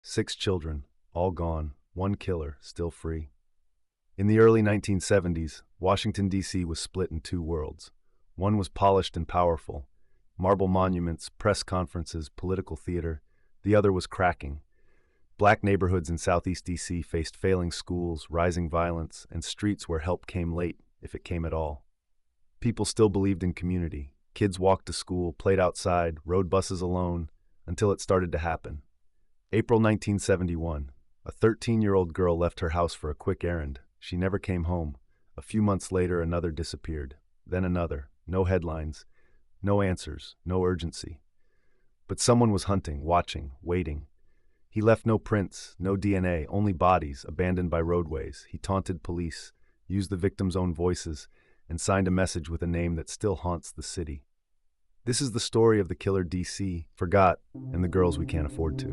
6 children, all gone, one killer, still free. In the early 1970s, Washington, D.C. was split in two worlds. One was polished and powerful, marble monuments, press conferences, political theater. The other was cracking. Black neighborhoods in Southeast D.C. faced failing schools, rising violence, and streets where help came late, if it came at all. People still believed in community. Kids walked to school, played outside, rode buses alone, until it started to happen. April 1971. A 13-year-old girl left her house for a quick errand. She never came home. A few months later, another disappeared. Then another. No headlines. No answers. No urgency. But someone was hunting, watching, waiting. He left no prints, no DNA, only bodies abandoned by roadways. He taunted police, used the victims' own voices, and signed a message with a name that still haunts the city. This is the story of the killer DC forgot and the girls we can't afford to.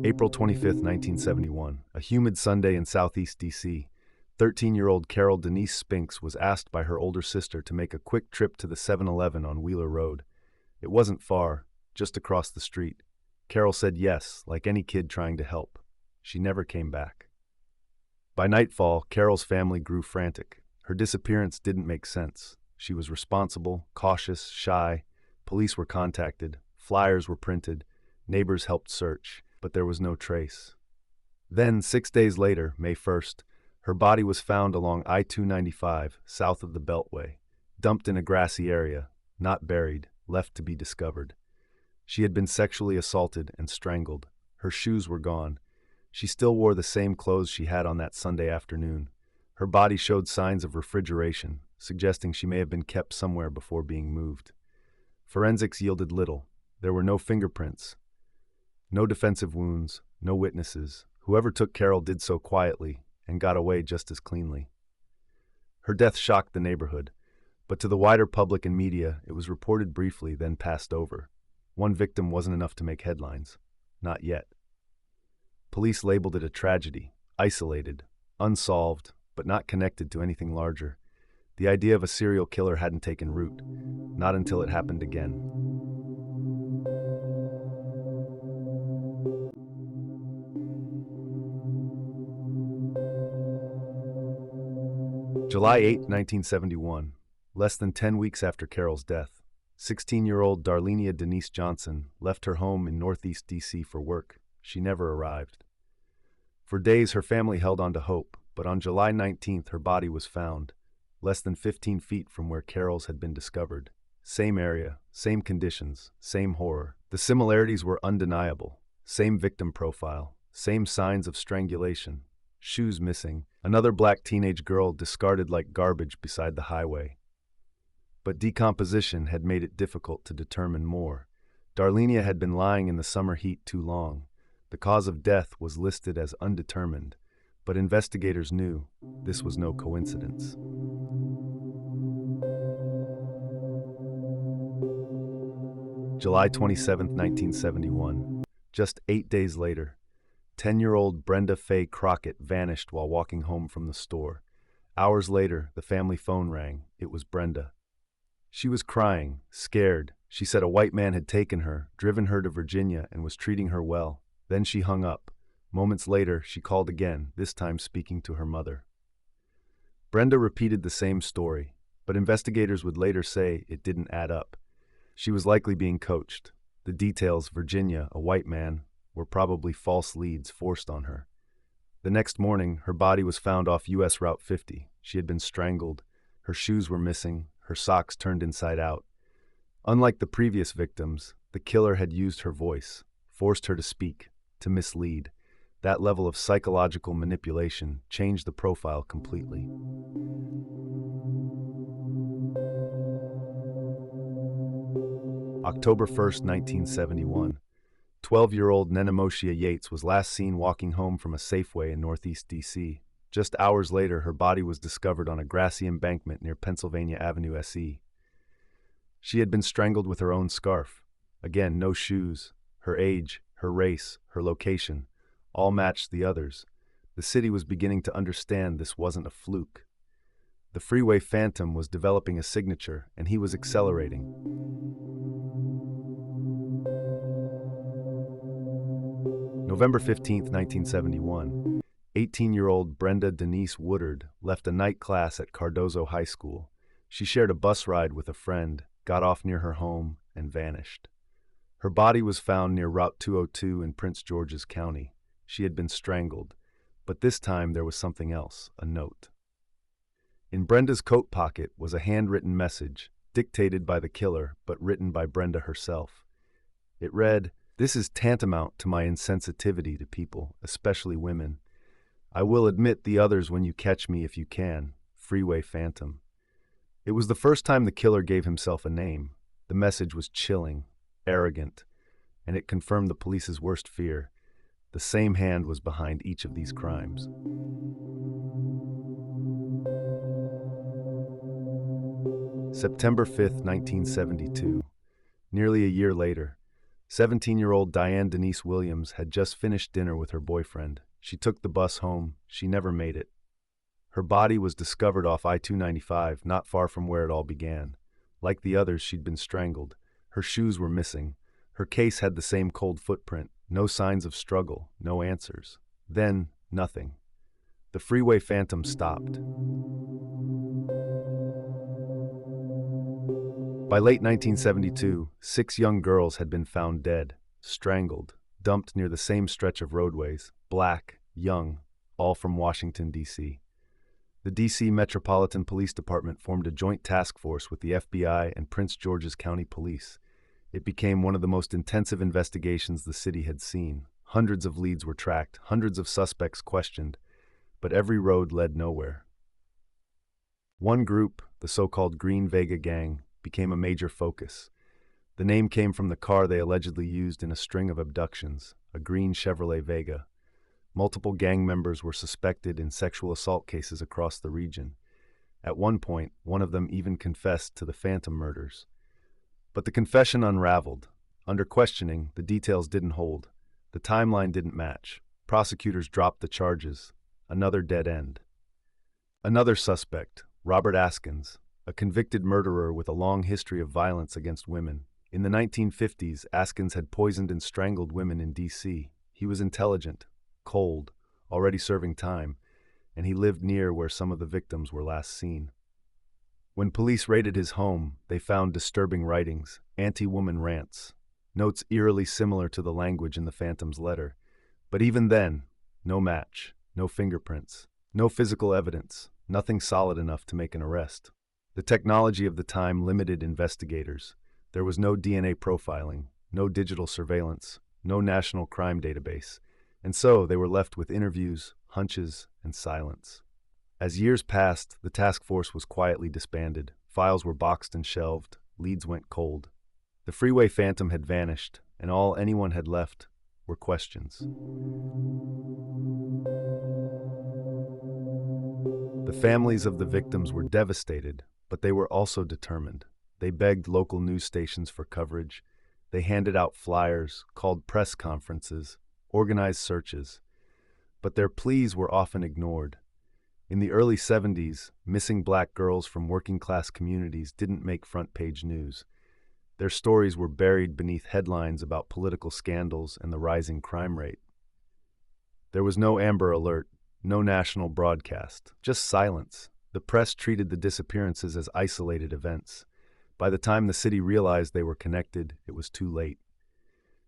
April 25, 1971, a humid Sunday in Southeast D.C., 13-year-old Carol Denise Spinks was asked by her older sister to make a quick trip to the 7-Eleven on Wheeler Road. It wasn't far, just across the street. Carol said yes, like any kid trying to help. She never came back. By nightfall, Carol's family grew frantic. Her disappearance didn't make sense. She was responsible, cautious, shy. Police were contacted, flyers were printed, neighbors helped search, but there was no trace. Then, 6 days later, May 1st, her body was found along I-295, south of the Beltway, dumped in a grassy area, not buried, left to be discovered. She had been sexually assaulted and strangled. Her shoes were gone. She still wore the same clothes she had on that Sunday afternoon. Her body showed signs of refrigeration, suggesting she may have been kept somewhere before being moved. Forensics yielded little. There were no fingerprints, no defensive wounds, no witnesses. Whoever took Carol did so quietly and got away just as cleanly. Her death shocked the neighborhood, but to the wider public and media, it was reported briefly, then passed over. One victim wasn't enough to make headlines. Not yet. Police labeled it a tragedy, isolated, unsolved, but not connected to anything larger. The idea of a serial killer hadn't taken root, not until it happened again. July 8, 1971, less than 10 weeks after Carol's death, 16-year-old Darlenia Denise Johnson left her home in Northeast D.C. for work. She never arrived. For days, her family held on to hope, but on July 19th, her body was found, less than 15 feet from where Carol's had been discovered. Same area, same conditions, same horror. The similarities were undeniable. Same victim profile, same signs of strangulation, shoes missing, another black teenage girl discarded like garbage beside the highway. But decomposition had made it difficult to determine more. Darlenia had been lying in the summer heat too long. The cause of death was listed as undetermined, but investigators knew this was no coincidence. July 27, 1971. Just 8 days later, 10-year-old Brenda Faye Crockett vanished while walking home from the store. Hours later, the family phone rang. It was Brenda. She was crying, scared. She said a white man had taken her, driven her to Virginia, and was treating her well. Then she hung up. Moments later, she called again, this time speaking to her mother. Brenda repeated the same story, but investigators would later say it didn't add up. She was likely being coached. The details, Virginia, a white man, were probably false leads forced on her. The next morning, her body was found off U.S. Route 50. She had been strangled. Her shoes were missing, her socks turned inside out. Unlike the previous victims, the killer had used her voice, forced her to speak, to mislead. That level of psychological manipulation changed the profile completely. October 1st, 1971. 12-year-old Nenemoshia Yates was last seen walking home from a Safeway in Northeast D.C. Just hours later, her body was discovered on a grassy embankment near Pennsylvania Avenue SE. She had been strangled with her own scarf. Again, no shoes. Her age, her race, her location, all matched the others. The city was beginning to understand this wasn't a fluke. The Freeway Phantom was developing a signature, and he was accelerating. November 15, 1971. 18-year-old Brenda Denise Woodard left a night class at Cardozo High School. She shared a bus ride with a friend, got off near her home, and vanished. Her body was found near Route 202 in Prince George's County. She had been strangled, but this time there was something else, a note. In Brenda's coat pocket was a handwritten message, dictated by the killer, but written by Brenda herself. It read, "This is tantamount to my insensitivity to people, especially women. I will admit the others when you catch me if you can. Freeway Phantom." It was the first time the killer gave himself a name. The message was chilling, arrogant, and it confirmed the police's worst fear. The same hand was behind each of these crimes. September 5, 1972. Nearly a year later, 17-year-old Diane Denise Williams had just finished dinner with her boyfriend. She took the bus home. She never made it. Her body was discovered off I-295, not far from where it all began. Like the others, she'd been strangled. Her shoes were missing. Her case had the same cold footprint. No signs of struggle, no answers. Then, nothing. The Freeway Phantom stopped. By late 1972, 6 young girls had been found dead, strangled, dumped near the same stretch of roadways, black, young, all from Washington, D.C. The D.C. Metropolitan Police Department formed a joint task force with the FBI and Prince George's County Police. It became one of the most intensive investigations the city had seen. Hundreds of leads were tracked, hundreds of suspects questioned, but every road led nowhere. One group, the so-called Green Vega Gang, became a major focus. The name came from the car they allegedly used in a string of abductions, a green Chevrolet Vega. Multiple gang members were suspected in sexual assault cases across the region. At one point, one of them even confessed to the Phantom murders. But the confession unraveled. Under questioning, the details didn't hold. The timeline didn't match. Prosecutors dropped the charges. Another dead end. Another suspect, Robert Askins, a convicted murderer with a long history of violence against women. In the 1950s, Askins had poisoned and strangled women in D.C. He was intelligent, cold, already serving time, and he lived near where some of the victims were last seen. When police raided his home, they found disturbing writings, anti-woman rants, notes eerily similar to the language in the Phantom's letter. But even then, no match, no fingerprints, no physical evidence, nothing solid enough to make an arrest. The technology of the time limited investigators. There was no DNA profiling, no digital surveillance, no national crime database, and so they were left with interviews, hunches, and silence. As years passed, the task force was quietly disbanded. Files were boxed and shelved. Leads went cold. The Freeway Phantom had vanished, and all anyone had left were questions. The families of the victims were devastated, but they were also determined. They begged local news stations for coverage. They handed out flyers, called press conferences, organized searches. But their pleas were often ignored. In the early 70s, missing black girls from working-class communities didn't make front-page news. Their stories were buried beneath headlines about political scandals and the rising crime rate. There was no Amber Alert, no national broadcast, just silence. The press treated the disappearances as isolated events. By the time the city realized they were connected, it was too late.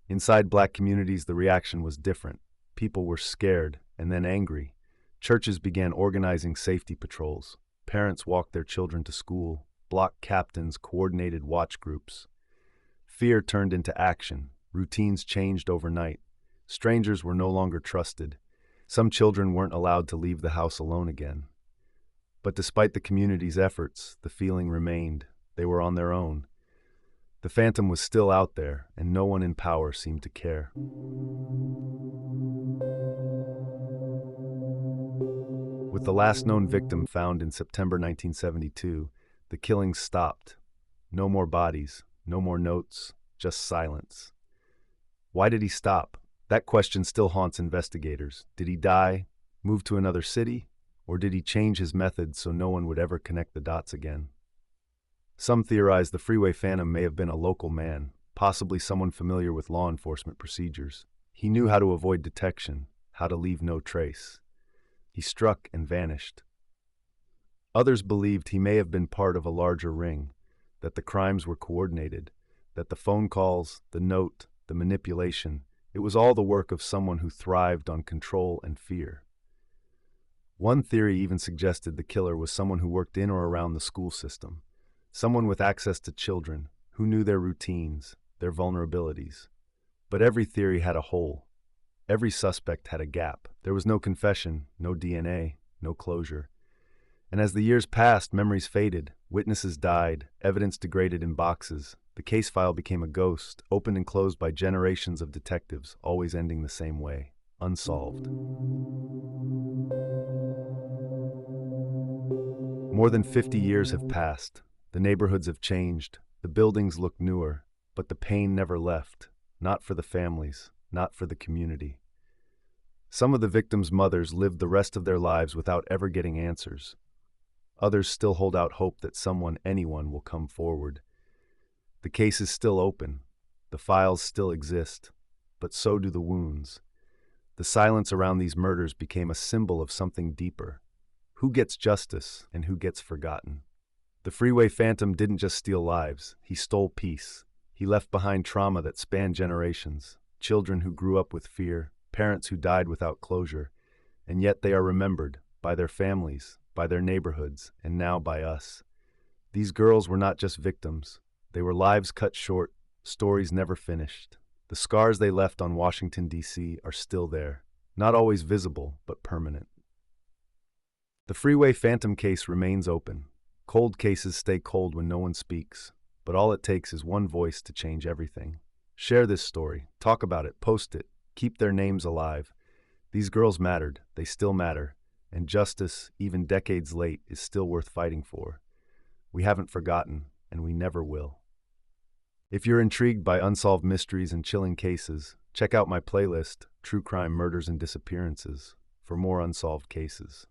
Inside black communities, the reaction was different. People were scared and then angry. Churches began organizing safety patrols. Parents walked their children to school. Block captains coordinated watch groups. Fear turned into action. Routines changed overnight. Strangers were no longer trusted. Some children weren't allowed to leave the house alone again. But despite the community's efforts, the feeling remained. They were on their own. The Phantom was still out there, and no one in power seemed to care. With the last known victim found in September 1972, the killings stopped. No more bodies, no more notes, just silence. Why did he stop? That question still haunts investigators. Did he die, move to another city, or did he change his methods so no one would ever connect the dots again? Some theorize the Freeway Phantom may have been a local man, possibly someone familiar with law enforcement procedures. He knew how to avoid detection, how to leave no trace. He struck and vanished. Others believed he may have been part of a larger ring, that the crimes were coordinated, that the phone calls, the note, the manipulation, it was all the work of someone who thrived on control and fear. One theory even suggested the killer was someone who worked in or around the school system, someone with access to children, who knew their routines, their vulnerabilities. But every theory had a hole. Every suspect had a gap. There was no confession, no DNA, no closure. And as the years passed, memories faded, witnesses died, evidence degraded in boxes. The case file became a ghost, opened and closed by generations of detectives, always ending the same way: unsolved. More than 50 years have passed. The neighborhoods have changed. The buildings look newer, but the pain never left. Not for the families, not for the community. Some of the victims' mothers lived the rest of their lives without ever getting answers. Others still hold out hope that someone, anyone, will come forward. The case is still open. The files still exist, but so do the wounds. The silence around these murders became a symbol of something deeper. Who gets justice and who gets forgotten? The Freeway Phantom didn't just steal lives, he stole peace. He left behind trauma that spanned generations, children who grew up with fear, parents who died without closure, and yet they are remembered by their families, by their neighborhoods, and now by us. These girls were not just victims. They were lives cut short, stories never finished. The scars they left on Washington, D.C. are still there, not always visible, but permanent. The Freeway Phantom case remains open. Cold cases stay cold when no one speaks, but all it takes is one voice to change everything. Share this story, talk about it, post it, keep their names alive. These girls mattered, they still matter, and justice, even decades late, is still worth fighting for. We haven't forgotten, and we never will. If you're intrigued by unsolved mysteries and chilling cases, check out my playlist, True Crime Murders and Disappearances, for more unsolved cases.